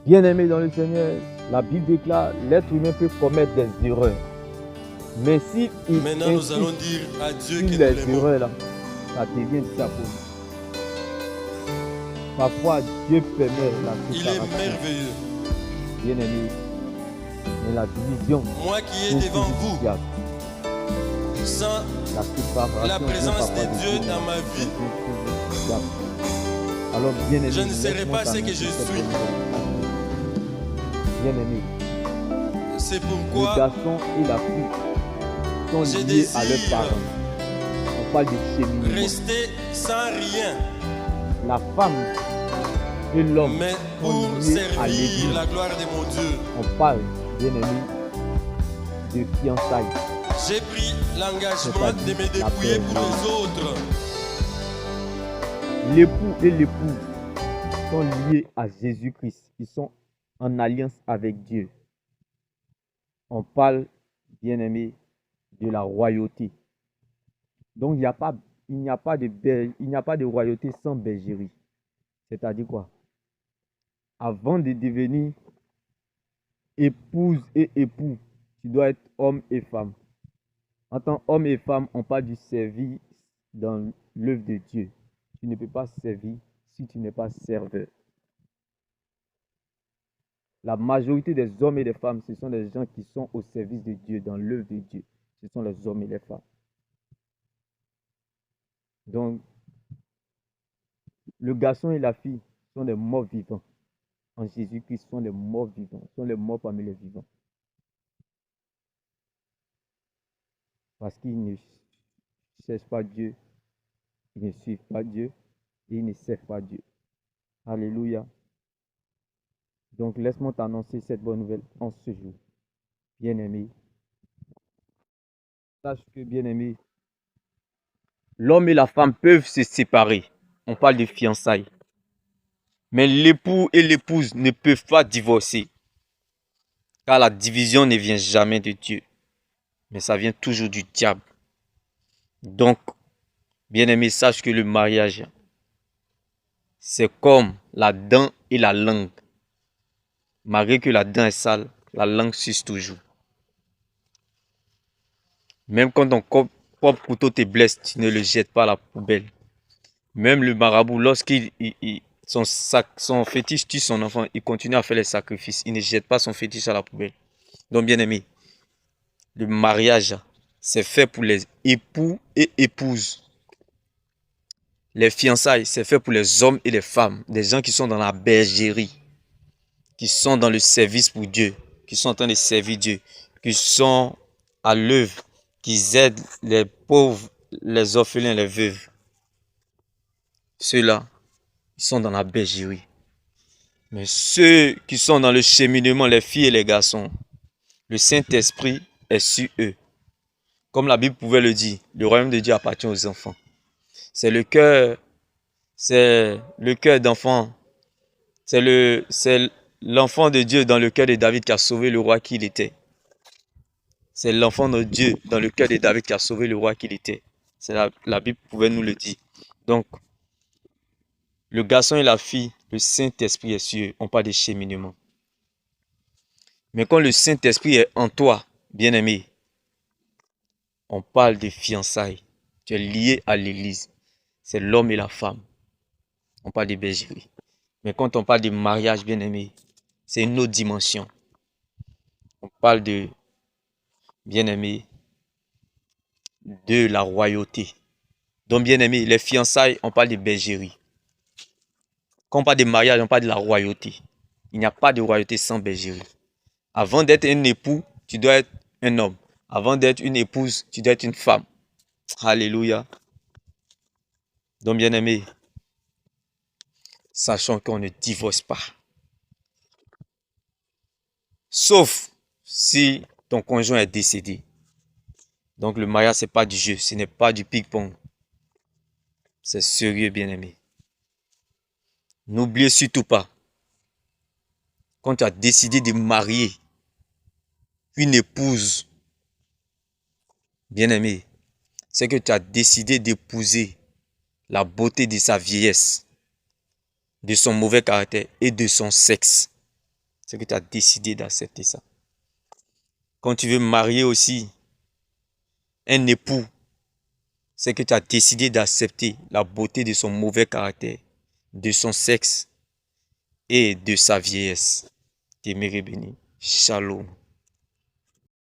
Bien-aimés dans le Seigneur, la Bible déclare l'être humain peut commettre des erreurs. Mais si il Maintenant, nous allons dire à Dieu sur que nous les l'aimons. erreurs là, ça devient de sa faute. Parfois, Dieu permet la Il est séparation. merveilleux. Bien-aimés, mais la division, Moi qui c'est est devant toujours vous, fiable. sans La séparation la présence vient de parfois Dieu Dieu, dans ma mais vie, c'est toujours fiable. Alors, bien-aimés, je ne serai laisse-moi pas ce que t'annoncer je cette suis. bonne nouvelle. Bien-aimés, C'est le pourquoi garçon et la fille sont je liés à leurs désire parents. On parle de cheminement. rester sans rien, La femme et l'homme mais sont pour liés à servir l'église. la gloire de mon Dieu. On parle, bien-aimés, de fiançailles. J'ai pris l'engagement de me C'est-à-dire la dépouiller pour paix. les autres. L'époux et l'épouse sont liés à Jésus-Christ. Ils sont en alliance avec Dieu. On parle, bien-aimés, de la royauté. Donc, il n'y a pas de royauté sans bergerie. C'est-à-dire quoi? Avant de devenir épouse et époux, tu dois être homme et femme. En tant qu'homme et femme, on parle du service dans l'œuvre de Dieu. Tu ne peux pas servir si tu n'es pas serveur. La majorité des hommes et des femmes, ce sont des gens qui sont au service de Dieu, dans l'œuvre de Dieu. Ce sont les hommes et les femmes. Donc, le garçon et la fille sont des morts vivants. En Jésus-Christ, sont les morts vivants, sont les morts parmi les vivants. Parce qu'ils ne cherchent pas Dieu, ils ne suivent pas Dieu et ils ne servent pas Dieu. Alléluia. Donc, laisse-moi t'annoncer cette bonne nouvelle en ce jour. Bien-aimé, sache que, bien-aimé, l'homme et la femme peuvent se séparer. On parle de fiançailles. Mais l'époux et l'épouse ne peuvent pas divorcer. Car la division ne vient jamais de Dieu. Mais ça vient toujours du diable. Donc, bien-aimé, sache que le mariage, c'est comme la dent et la langue. Malgré que la dent est sale, la langue suce toujours. Même quand ton propre couteau te blesse, tu ne le jettes pas à la poubelle. Même le marabout, son fétiche tue son enfant, il continue à faire les sacrifices. Il ne jette pas son fétiche à la poubelle. Donc, bien aimé, le mariage, c'est fait pour les époux et épouses. Les fiançailles, c'est fait pour les hommes et les femmes. Des gens qui sont dans la bergerie, qui sont dans le service pour Dieu, qui sont en train de servir Dieu, qui sont à l'œuvre, qui aident les pauvres, les orphelins, les veuves. Ceux-là, ils sont dans la bergerie. Mais ceux qui sont dans le cheminement, les filles et les garçons, le Saint-Esprit est sur eux. Comme la Bible pouvait le dire, le royaume de Dieu appartient aux enfants. C'est le cœur d'enfant. C'est l'enfant de Dieu dans le cœur de David qui a sauvé le roi qu'il était. C'est l'enfant de Dieu dans le cœur de David qui a sauvé le roi qu'il était. C'est la Bible pouvait nous le dire. Donc, le garçon et la fille, le Saint-Esprit est sur eux. On parle de cheminement. Mais quand le Saint-Esprit est en toi, bien-aimé, on parle de fiançailles. Tu es lié à l'église. C'est l'homme et la femme. On parle de bergerie. Mais quand on parle de mariage, bien-aimé, c'est une autre dimension. On parle de, bien-aimé, de la royauté. Donc, bien-aimé, les fiançailles, on parle de bergerie. Quand on parle de mariage, on parle de la royauté. Il n'y a pas de royauté sans bergerie. Avant d'être un époux, tu dois être un homme. Avant d'être une épouse, tu dois être une femme. Alléluia. Donc, bien-aimé, sachant qu'on ne divorce pas. Sauf si ton conjoint est décédé. Donc, le mariage, ce n'est pas du jeu. Ce n'est pas du ping-pong. C'est sérieux, bien-aimé. N'oubliez surtout pas, quand tu as décidé de marier une épouse, bien-aimé, c'est que tu as décidé d'épouser la beauté de sa vieillesse, de son mauvais caractère et de son sexe. c'est que tu as décidé d'accepter ça. Quand tu veux marier aussi un époux, c'est que tu as décidé d'accepter la beauté de son mauvais caractère, de son sexe et de sa vieillesse. T'aimerais béni. Shalom.